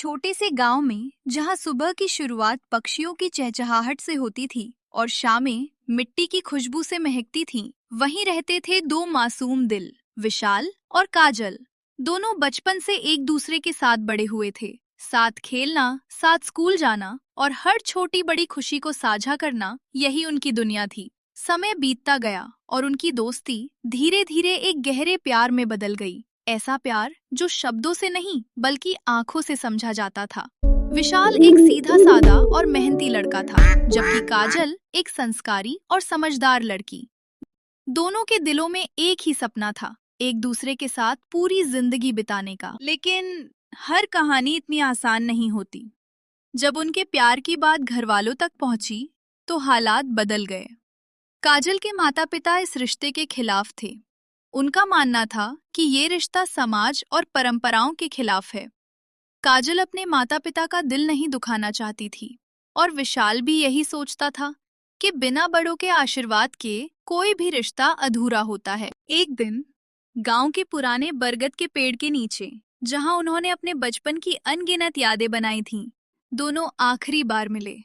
छोटे से गांव में जहां सुबह की शुरुआत पक्षियों की चहचहाहट से होती थी और शामें मिट्टी की खुशबू से महकती थीं, वहीं रहते थे दो मासूम दिल, विशाल और काजल। दोनों बचपन से एक दूसरे के साथ बड़े हुए थे। साथ खेलना, साथ स्कूल जाना और हर छोटी बड़ी खुशी को साझा करना, यही उनकी दुनिया थी। समय बीतता गया और उनकी दोस्ती धीरे धीरे एक गहरे प्यार में बदल गई। ऐसा प्यार जो शब्दों से नहीं बल्कि आंखों से समझा जाता था। विशाल एक सीधा सादा और मेहनती लड़का था, जबकि काजल एक संस्कारी और समझदार लड़की। दोनों के दिलों में एक ही सपना था, एक दूसरे के साथ पूरी जिंदगी बिताने का। लेकिन हर कहानी इतनी आसान नहीं होती। जब उनके प्यार की बात घर वालों तक पहुंची, तो हालात बदल गए। काजल के माता पिता इस रिश्ते के खिलाफ थे। उनका मानना था कि ये रिश्ता समाज और परंपराओं के खिलाफ है। काजल अपने माता पिता का दिल नहीं दुखाना चाहती थी और विशाल भी यही सोचता था कि बिना बड़ों के आशीर्वाद के कोई भी रिश्ता अधूरा होता है। एक दिन गांव के पुराने बरगद के पेड़ के नीचे, जहां उन्होंने अपने बचपन की अनगिनत यादें बनाई थीं, दोनों आखिरी बार मिले।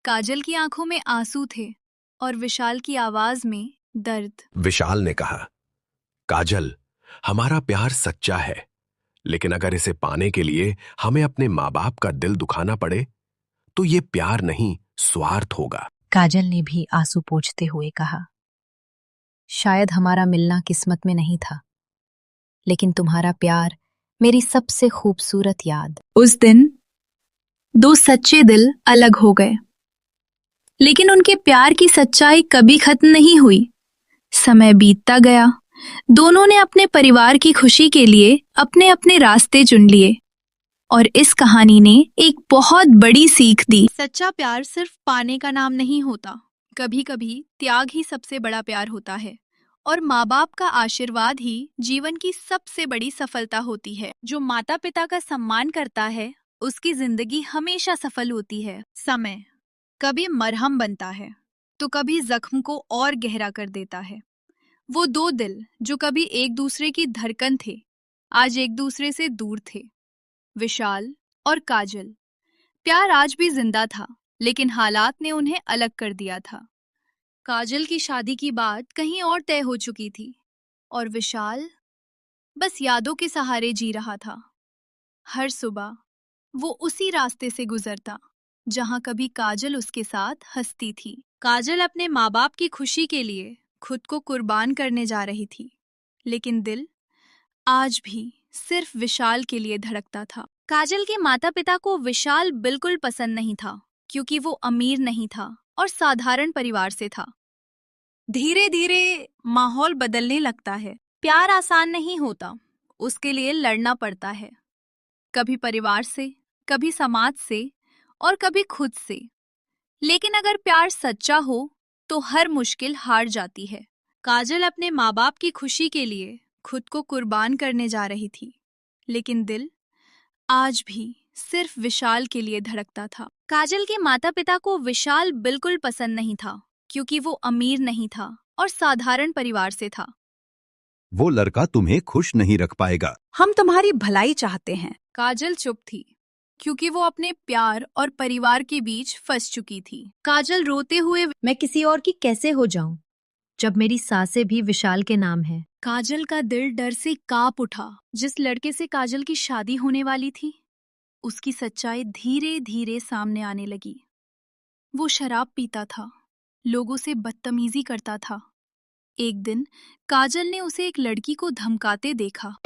काजल की आंखों में आंसू थे और विशाल की आवाज में दर्द। विशाल ने कहा, काजल, हमारा प्यार सच्चा है, लेकिन अगर इसे पाने के लिए हमें अपने माँ बाप का दिल दुखाना पड़े, तो ये प्यार नहीं, स्वार्थ होगा। काजल ने भी आंसू पोंछते हुए कहा, शायद हमारा मिलना किस्मत में नहीं था, लेकिन तुम्हारा प्यार मेरी सबसे खूबसूरत याद। उस दिन दो सच्चे दिल अलग हो गए, लेकिन उनके प्यार की सच्चाई कभी खत्म नहीं हुई। समय बीतता गया, दोनों ने अपने परिवार की खुशी के लिए अपने अपने रास्ते चुन लिए और इस कहानी ने एक बहुत बड़ी सीख दी। सच्चा प्यार सिर्फ पाने का नाम नहीं होता, कभी कभी त्याग ही सबसे बड़ा प्यार होता है और माँ बाप का आशीर्वाद ही जीवन की सबसे बड़ी सफलता होती है। जो माता पिता का सम्मान करता है, उसकी जिंदगी हमेशा सफल होती है। समय कभी मरहम बनता है तो कभी जख्म को और गहरा कर देता है। वो दो दिल जो कभी एक दूसरे की धड़कन थे, आज एक दूसरे से दूर थे। विशाल और काजल। प्यार आज भी जिंदा था, लेकिन हालात ने उन्हें अलग कर दिया था। काजल की शादी की बात कहीं और तय हो चुकी थी और विशाल बस यादों के सहारे जी रहा था। हर सुबह वो उसी रास्ते से गुजरता जहां कभी काजल उसके साथ हंसती थी। काजल अपने माँ बाप की खुशी के लिए खुद को कुर्बान करने जा रही थी, लेकिन दिल आज भी सिर्फ विशाल के लिए धड़कता था। काजल के माता पिता को विशाल बिल्कुल पसंद नहीं था, क्योंकि वो अमीर नहीं था और साधारण परिवार से था। धीरे धीरे माहौल बदलने लगता है। प्यार आसान नहीं होता, उसके लिए लड़ना पड़ता है, कभी परिवार से, कभी समाज से और कभी खुद से। लेकिन अगर प्यार सच्चा हो तो हर मुश्किल हार जाती है। काजल अपने माँ बाप की खुशी के लिए खुद को कुर्बान करने जा रही थी, लेकिन दिल आज भी सिर्फ विशाल के लिए धड़कता था। काजल के माता पिता को विशाल बिल्कुल पसंद नहीं था, क्योंकि वो अमीर नहीं था और साधारण परिवार से था। वो लड़का तुम्हें खुश नहीं रख पाएगा। हम तुम्हारी भलाई चाहते हैं। काजल चुप थी, क्योंकि वो अपने प्यार और परिवार के बीच फंस चुकी थी। काजल रोते हुए, मैं किसी और की कैसे हो जाऊं, जब मेरी सांसें भी विशाल के नाम है। काजल का दिल डर से कांप उठा। जिस लड़के से काजल की शादी होने वाली थी, उसकी सच्चाई धीरे धीरे सामने आने लगी। वो शराब पीता था, लोगों से बदतमीजी करता था। एक दिन काजल ने उसे एक लड़की को धमकाते देखा।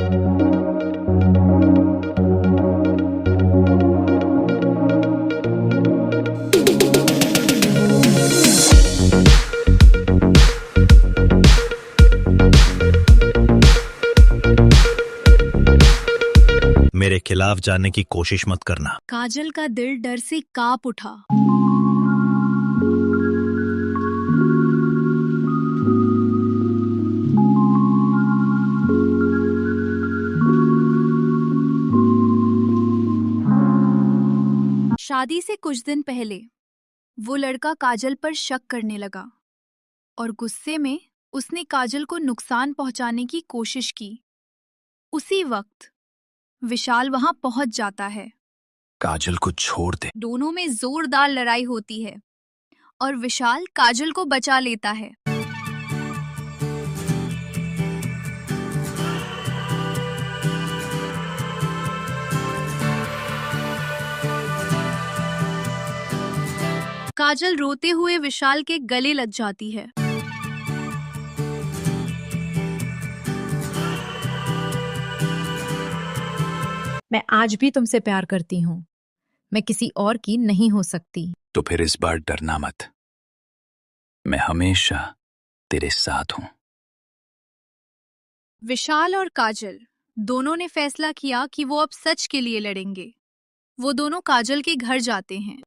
मेरे खिलाफ जाने की कोशिश मत करना। काजल का दिल डर से कांप उठा। शादी से कुछ दिन पहले वो लड़का काजल पर शक करने लगा और गुस्से में उसने काजल को नुकसान पहुंचाने की कोशिश की। उसी वक्त विशाल वहां पहुंच जाता है काजल को छोड़ दे। दोनों में जोरदार लड़ाई होती है और विशाल काजल को बचा लेता है। काजल रोते हुए विशाल के गले लग जाती है। मैं आज भी तुमसे प्यार करती हूँ। मैं किसी और की नहीं हो सकती। तो फिर इस बार डरना मत, मैं हमेशा तेरे साथ हूं। विशाल और काजल दोनों ने फैसला किया कि वो अब सच के लिए लड़ेंगे। वो दोनों काजल के घर जाते हैं।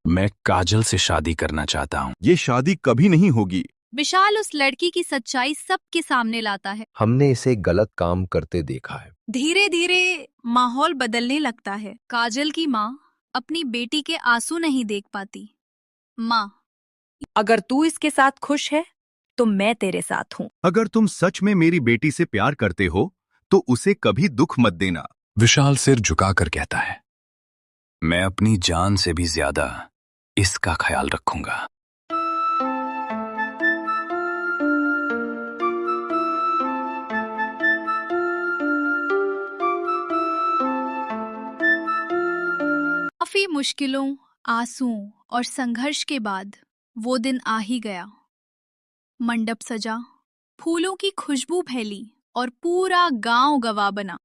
मैं काजल से शादी करना चाहता हूं। ये शादी कभी नहीं होगी। विशाल उस लड़की की सच्चाई सबके सामने लाता है। हमने इसे गलत काम करते देखा है। धीरे धीरे माहौल बदलने लगता है। काजल की माँ अपनी बेटी के आंसू नहीं देख पाती। माँ, अगर तू इसके साथ खुश है तो मैं तेरे साथ हूँ। अगर तुम सच में मेरी बेटी से प्यार करते हो तो उसे कभी दुख मत देना। विशाल सिर झुकाकर कहता है, मैं अपनी जान से भी ज्यादा इसका ख्याल रखूंगा। काफी मुश्किलों, आंसुओं और संघर्ष के बाद वो दिन आ ही गया। मंडप सजा, फूलों की खुशबू फैली और पूरा गांव गवाह बना।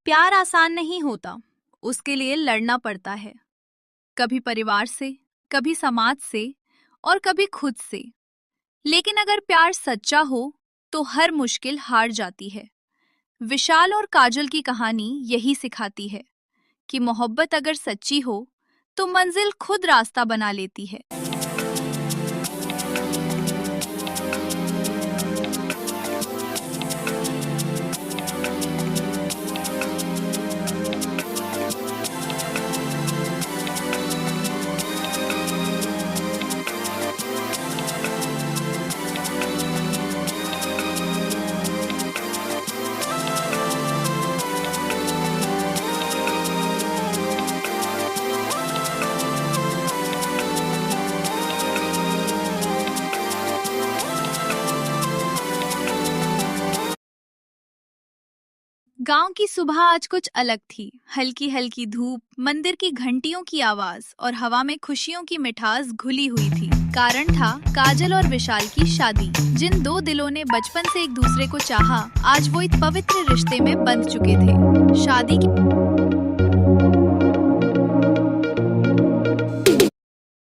प्यार आसान नहीं होता, उसके लिए लड़ना पड़ता है। कभी परिवार से, कभी समाज से और कभी खुद से। लेकिन अगर प्यार सच्चा हो तो हर मुश्किल हार जाती है। विशाल और काजल की कहानी यही सिखाती है कि मोहब्बत अगर सच्ची हो तो मंजिल खुद रास्ता बना लेती है। गांव की सुबह आज कुछ अलग थी। हल्की हल्की धूप, मंदिर की घंटियों की आवाज और हवा में खुशियों की मिठास घुली हुई थी। कारण था काजल और विशाल की शादी। जिन दो दिलों ने बचपन से एक दूसरे को चाहा, आज वो एक पवित्र रिश्ते में बंध चुके थे।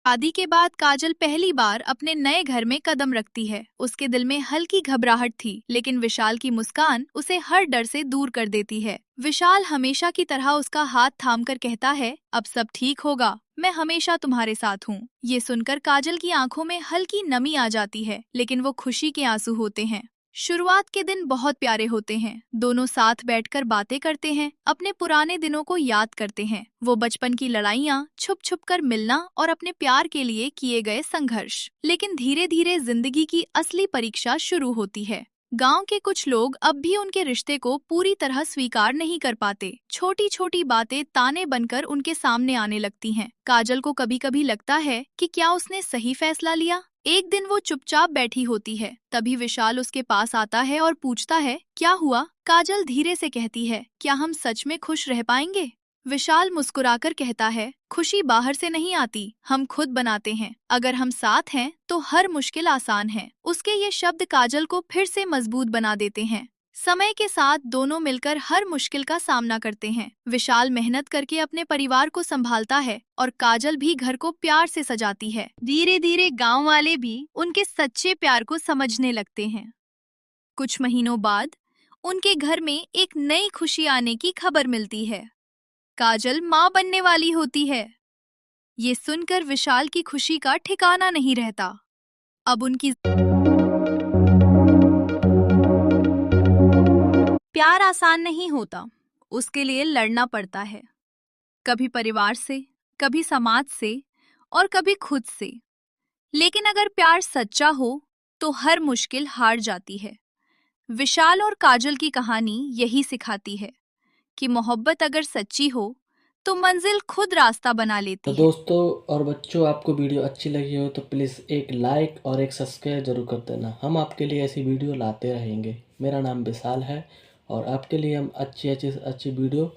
शादी के बाद काजल पहली बार अपने नए घर में कदम रखती है। उसके दिल में हल्की घबराहट थी, लेकिन विशाल की मुस्कान उसे हर डर से दूर कर देती है। विशाल हमेशा की तरह उसका हाथ थामकर कहता है, अब सब ठीक होगा, मैं हमेशा तुम्हारे साथ हूँ। ये सुनकर काजल की आंखों में हल्की नमी आ जाती है, लेकिन वो खुशी के आंसू होते हैं। शुरुआत के दिन बहुत प्यारे होते हैं। दोनों साथ बैठकर बातें करते हैं, अपने पुराने दिनों को याद करते हैं। वो बचपन की लड़ाइयाँ, छुप छुप कर मिलना और अपने प्यार के लिए किए गए संघर्ष। लेकिन धीरे धीरे जिंदगी की असली परीक्षा शुरू होती है। गांव के कुछ लोग अब भी उनके रिश्ते को पूरी तरह स्वीकार नहीं कर पाते। छोटी छोटी बातें ताने बनकर उनके सामने आने लगती हैं। काजल को कभी कभी लगता है कि क्या उसने सही फैसला लिया। एक दिन वो चुपचाप बैठी होती है, तभी विशाल उसके पास आता है और पूछता है, क्या हुआ? काजल धीरे से कहती है, क्या हम सच में खुश रह पाएंगे? विशाल मुस्कुराकर कहता है, खुशी बाहर से नहीं आती, हम खुद बनाते हैं। अगर हम साथ हैं तो हर मुश्किल आसान है। उसके ये शब्द काजल को फिर से मजबूत बना देते हैं। समय के साथ दोनों मिलकर हर मुश्किल का सामना करते हैं। विशाल मेहनत करके अपने परिवार को संभालता है और काजल भी घर को प्यार से सजाती है। धीरे धीरे गांव वाले भी उनके सच्चे प्यार को समझने लगते हैं। कुछ महीनों बाद उनके घर में एक नई खुशी आने की खबर मिलती है। काजल मां बनने वाली होती है। ये सुनकर विशाल की खुशी का ठिकाना नहीं रहता। अब उनकी प्यार आसान नहीं होता, उसके लिए लड़ना पड़ता है, कभी परिवार से, कभी समाज से और कभी खुद से। लेकिन अगर प्यार सच्चा हो तो हर मुश्किल हार जाती है। विशाल और काजल की कहानी यही सिखाती है कि मोहब्बत अगर सच्ची हो तो मंजिल खुद रास्ता बना तो लेती है। दोस्तों और बच्चों, आपको वीडियो अच्छी लगी हो तो प्लीज़ एक लाइक और एक सब्सक्राइब जरूर कर देना। हम आपके लिए ऐसी वीडियो लाते रहेंगे। मेरा नाम विशाल है और आपके लिए हम अच्छी वीडियो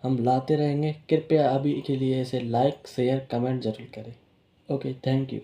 हम लाते रहेंगे। कृपया अभी के लिए इसे लाइक शेयर कमेंट जरूर करें। Okay, thank you.